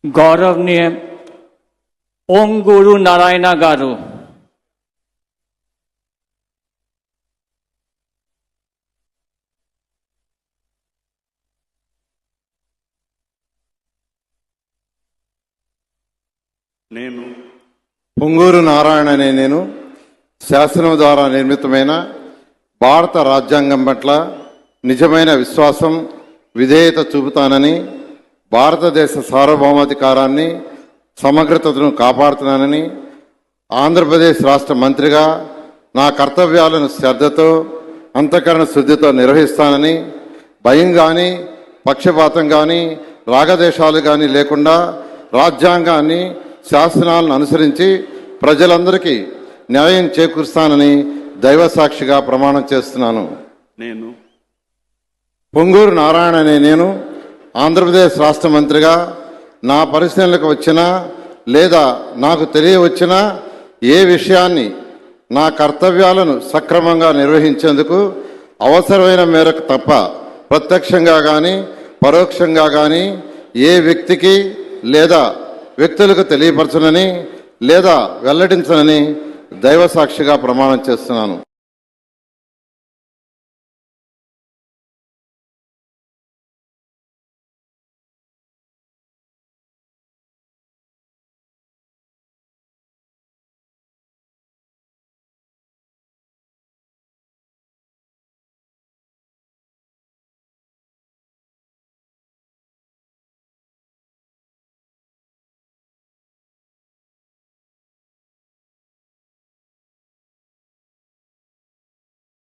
गौरवनीय ओम गुरु नारायण गारू నేను పొంగూరు నారాయణ అనే నేను శాసనం ద్వారా నిర్మితమైన భారత రాజ్యాంగం పట్ల నిజమైన విశ్వాసం విధేయత చూపుతానని, భారతదేశ సార్వభౌమాధికారాన్ని సమగ్రతను కాపాడుతున్నానని, ఆంధ్రప్రదేశ్ రాష్ట్ర మంత్రిగా నా కర్తవ్యాలను శ్రద్ధతో అంతఃకరణ శుద్ధితో నిర్వహిస్తానని, భయం కానీ పక్షపాతం కానీ రాగదేశాలు కానీ లేకుండా రాజ్యాంగాన్ని శాసనాలను అనుసరించి ప్రజలందరికీ న్యాయం చేకూరుస్తానని దైవ సాక్షిగా ప్రమాణం చేస్తున్నాను. నేను పొంగూరు నారాయణ అనే నేను ఆంధ్రప్రదేశ్ రాష్ట్ర మంత్రిగా నా పరిశీలనకు వచ్చినా లేదా నాకు తెలియవచ్చినా ఏ విషయాన్ని నా కర్తవ్యాలను సక్రమంగా నిర్వహించేందుకు అవసరమైన మేరకు తప్ప ప్రత్యక్షంగా కానీ పరోక్షంగా కానీ ఏ వ్యక్తికి లేదా వ్యక్తులకు తెలియపరచనని లేదా వెల్లడించనని దైవ సాక్షిగా ప్రమాణం చేస్తున్నాను.